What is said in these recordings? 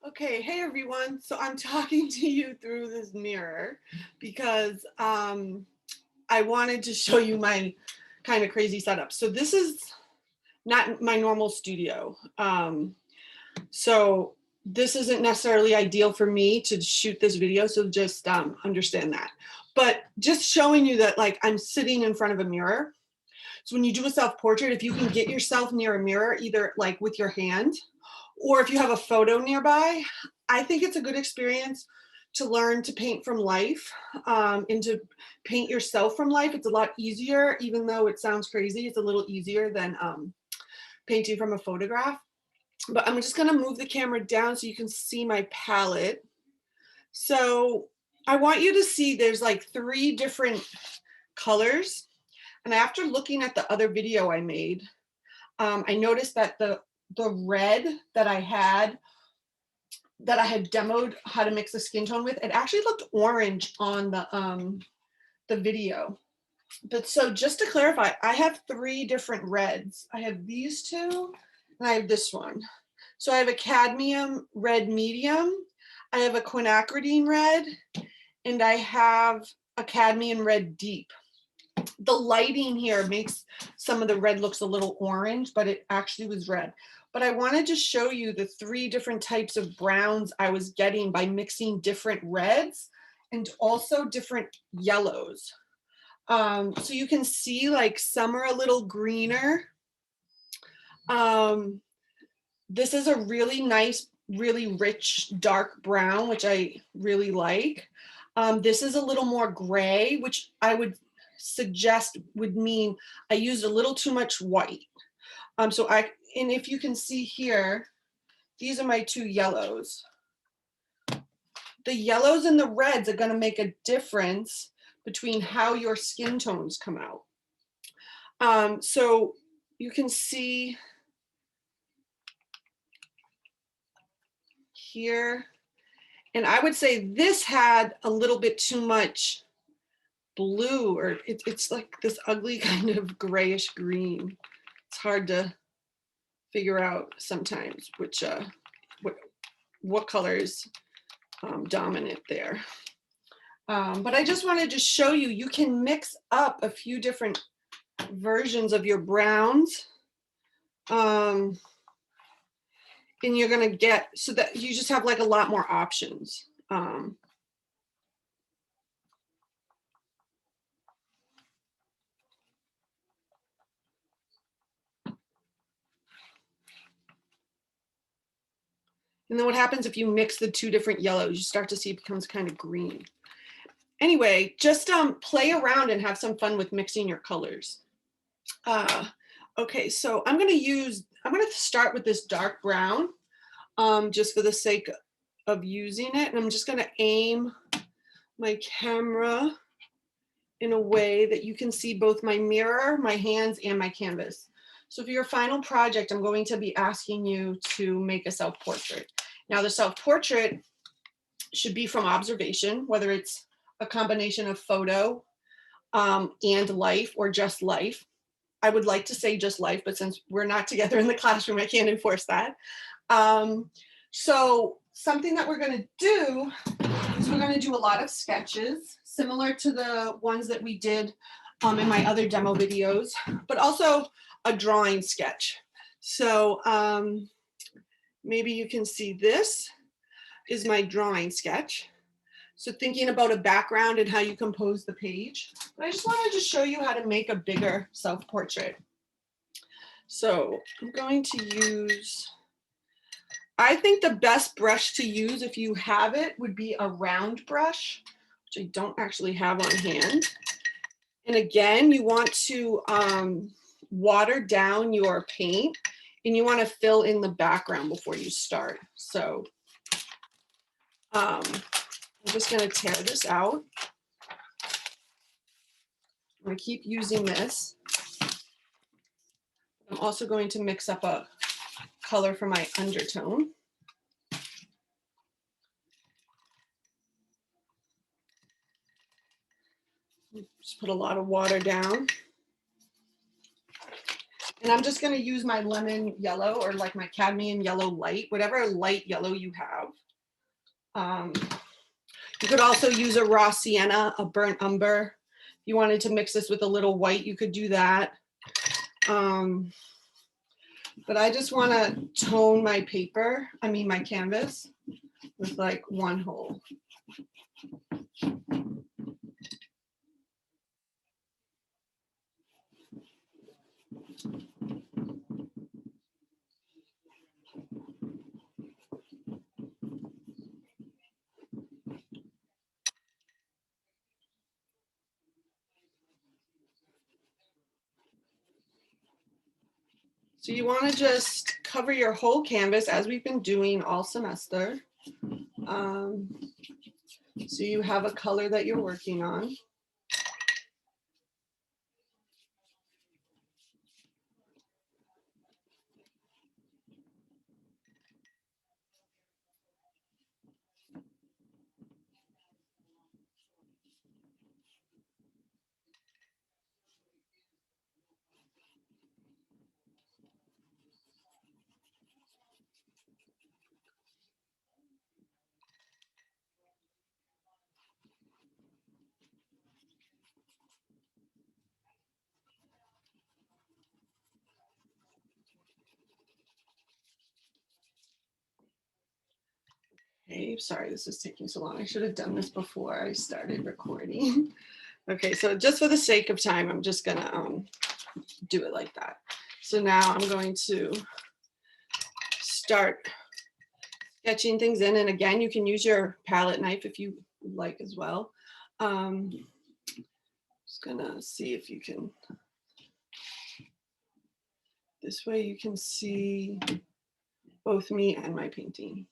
Okay, hey everyone. So I'm talking to you through this mirror because I wanted to show you my kind of crazy setup. So this is not my normal studio. So this isn't necessarily ideal for me to shoot this video. So just understand that. But just showing you that like I'm sitting in front of a mirror. So when you do a self-portrait, if you can get yourself near a mirror, either like with your hand or if you have a photo nearby, I think it's a good experience to learn to paint from life and to paint yourself from life. It's a lot easier, even though it sounds crazy, it's a little easier than painting from a photograph. But I'm just gonna move the camera down so you can see my palette. So I want you to see there's like 3 different colors. And after looking at the other video I made, I noticed that the red that I had demoed how to mix a skin tone with, it actually looked orange on the video. But so just to clarify, I have 3 different reds. I have these 2 and I have this one. So I have a cadmium red medium, I have a quinacridine red, and I have a cadmium red deep. The lighting here makes some of the red looks a little orange, but it actually was red. But I wanted to show you the 3 different types of browns I was getting by mixing different reds and also different yellows. So you can see like some are a little greener. This is a really nice, really rich, dark brown, which I really like. This is a little more gray, which I would suggest would mean I used a little too much white. And if you can see here, these are my 2 yellows. The yellows and the reds are gonna make a difference between how your skin tones come out. So you can see here, and I would say this had a little bit too much blue, or it's like this ugly kind of grayish green. It's hard to figure out sometimes which what color is dominant there. But I just wanted to show you, you can mix up a few different versions of your browns. And you're gonna get, so that you just have like a lot more options. And then what happens if you mix the 2 different yellows? You start to see it becomes kind of green. Anyway, just play around and have some fun with mixing your colors. Okay, so I'm gonna start with this dark brown, just for the sake of using it. And I'm just gonna aim my camera in a way that you can see both my mirror, my hands, and my canvas. So for your final project, I'm going to be asking you to make a self-portrait. Now the self-portrait should be from observation, whether it's a combination of photo and life or just life. I would like to say just life, but since we're not together in the classroom, I can't enforce that. So something that we're gonna do is we're gonna do a lot of sketches, similar to the ones that we did in my other demo videos, but also a drawing sketch. So maybe you can see this is my drawing sketch. So thinking about a background and how you compose the page. But I just wanted to show you how to make a bigger self-portrait. So I'm going to use, I think the best brush to use if you have it would be a round brush, which I don't actually have on hand. And again, you want to water down your paint and you want to fill in the background before you start. So I'm just going to tear this out. I'm going to keep using this. I'm also going to mix up a color for my undertone. Just put a lot of water down. And I'm just going to use my lemon yellow or like my cadmium yellow light, whatever light yellow you have. You could also use a raw sienna, a burnt umber. If you wanted to mix this with a little white, you could do that. But I just want to tone my paper, my canvas with like one hole. So you want to just cover your whole canvas as we've been doing all semester. So you have a color that you're working on. Okay, sorry, this is taking so long. I should have done this before I started recording. Okay, so just for the sake of time, I'm just gonna do it like that. So now I'm going to start sketching things in. And again, you can use your palette knife if you like as well. Just gonna see if you can, this way you can see both me and my painting.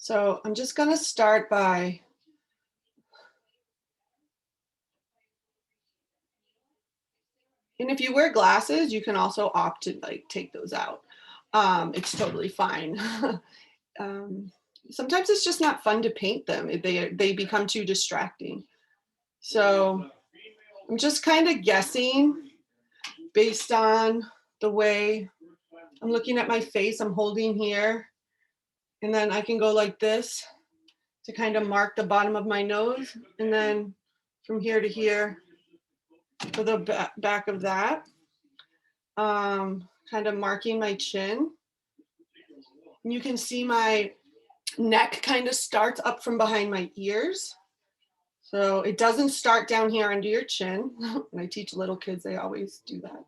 So I'm just gonna start by and if you wear glasses, you can also opt to like take those out. It's totally fine. Sometimes it's just not fun to paint them. They become too distracting. So I'm just kind of guessing based on the way I'm looking at my face. I'm holding here, and then I can go like this to kind of mark the bottom of my nose, and then from here to here for the back of that. Kind of marking my chin. And you can see my neck kind of starts up from behind my ears. So it doesn't start down here under your chin. When I teach little kids, they always do that.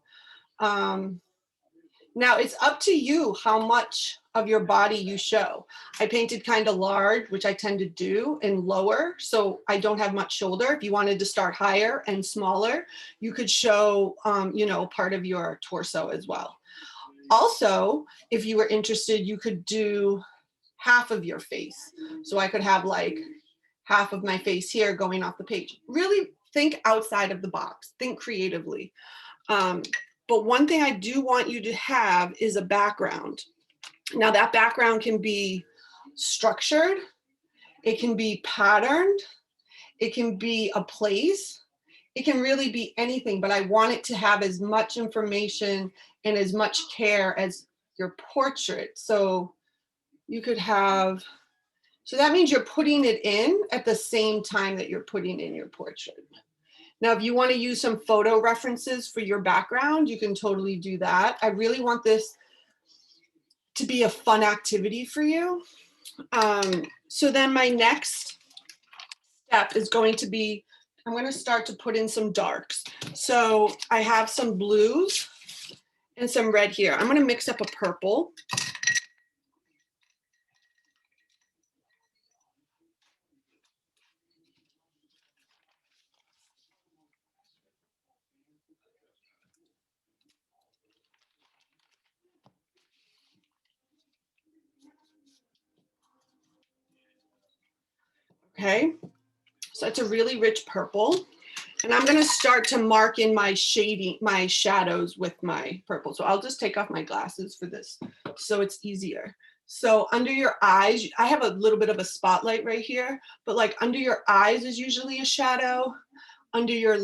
Now it's up to you how much of your body you show. I painted kind of large, which I tend to do, and lower, so I don't have much shoulder. If you wanted to start higher and smaller, you could show, part of your torso as well. Also, if you were interested, you could do half of your face. So I could have like half of my face here going off the page. Really think outside of the box, think creatively. But one thing I do want you to have is a background. Now that background can be structured, it can be patterned, it can be a place, it can really be anything, but I want it to have as much information and as much care as your portrait. So you could have, so that means you're putting it in at the same time that you're putting in your portrait. Now, if you want to use some photo references for your background, you can totally do that. I really want this to be a fun activity for you. So then my next step is going to be, I'm going to start to put in some darks. So I have some blues and some red here. I'm going to mix up a purple. Okay, so it's a really rich purple. And I'm going to start to mark in my shading, my shadows with my purple. So I'll just take off my glasses for this so it's easier. So under your eyes, I have a little bit of a spotlight right here, but like under your eyes is usually a shadow, under your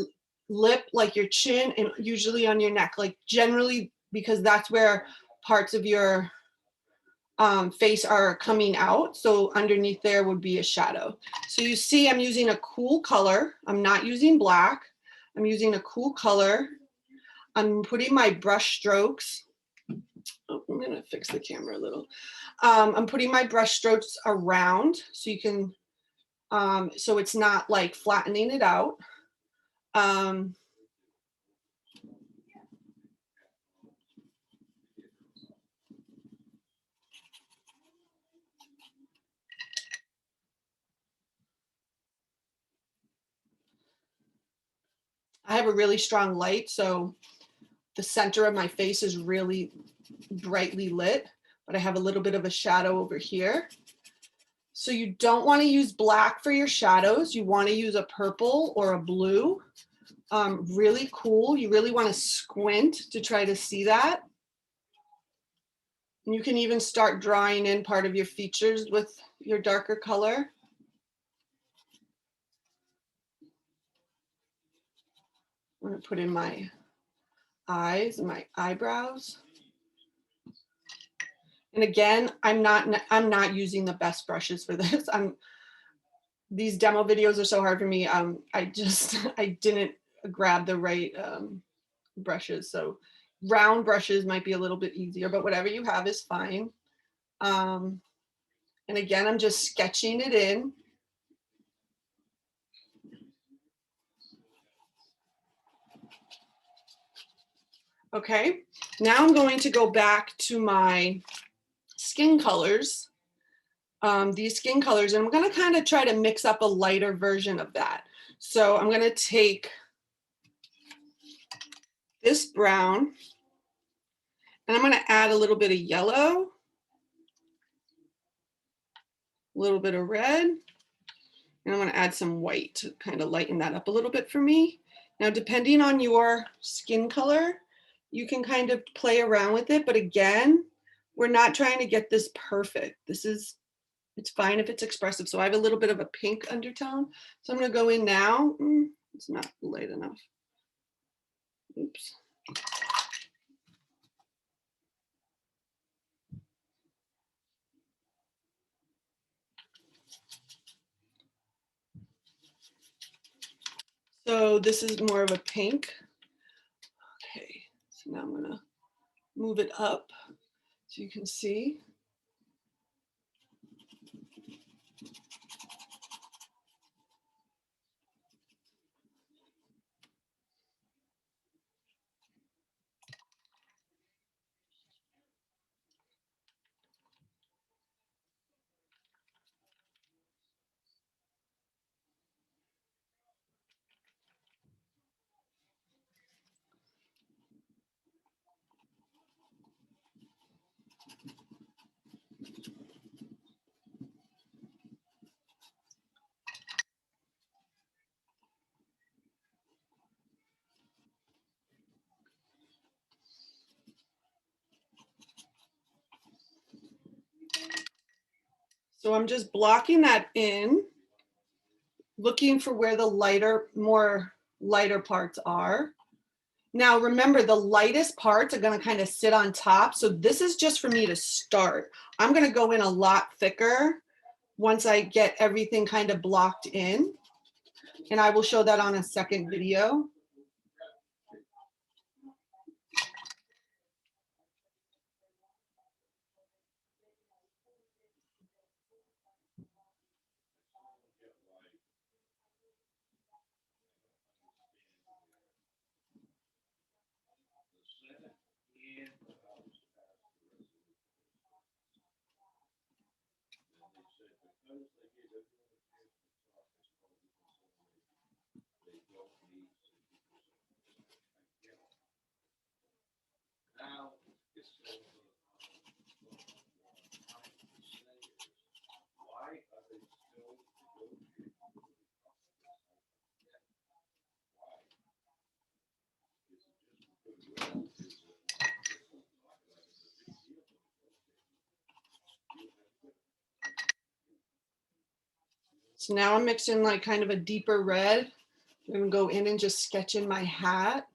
lip, like your chin, and usually on your neck. Like generally because that's where parts of your face are coming out. So underneath there would be a shadow. So you see I'm using a cool color. I'm not using black. I'm using a cool color. I'm putting my brush strokes. Oh, I'm gonna fix the camera a little. I'm putting my brush strokes around so you can, so it's not like flattening it out. I have a really strong light, so the center of my face is really brightly lit, but I have a little bit of a shadow over here. So you don't want to use black for your shadows. You want to use a purple or a blue. Really cool. You really want to squint to try to see that. And you can even start drawing in part of your features with your darker color. I'm going to put in my eyes and my eyebrows. And again, I'm not using the best brushes for this. These demo videos are so hard for me. I didn't grab the right brushes. So round brushes might be a little bit easier, but whatever you have is fine. And again, I'm just sketching it in. Okay, now I'm going to go back to my skin colors, these skin colors, and I'm going to kind of try to mix up a lighter version of that. So I'm going to take this brown and I'm going to add a little bit of yellow, a little bit of red, and I'm going to add some white to kind of lighten that up a little bit for me. Now, depending on your skin color, you can kind of play around with it, but again, we're not trying to get this perfect. It's fine if it's expressive. So I have a little bit of a pink undertone. So I'm going to go in now. It's not light enough. Oops. So this is more of a pink. Okay, so now I'm going to move it up so you can see. So I'm just blocking that in, looking for where the more lighter parts are. Now remember, the lightest parts are going to kind of sit on top. So this is just for me to start. I'm going to go in a lot thicker once I get everything kind of blocked in. And I will show that on a second video. So now I'm mixing like kind of a deeper red. I'm gonna go in and just sketch in my hat.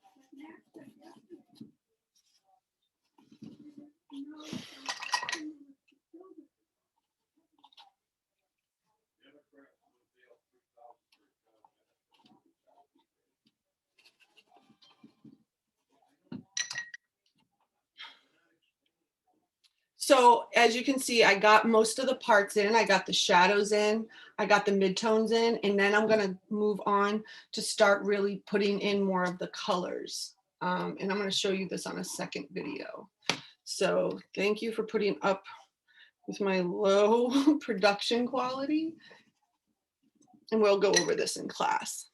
So as you can see, I got most of the parts in. I got the shadows in, I got the midtones in, and then I'm gonna move on to start really putting in more of the colors. And I'm gonna show you this on a second video. So thank you for putting up with my low production quality. And we'll go over this in class.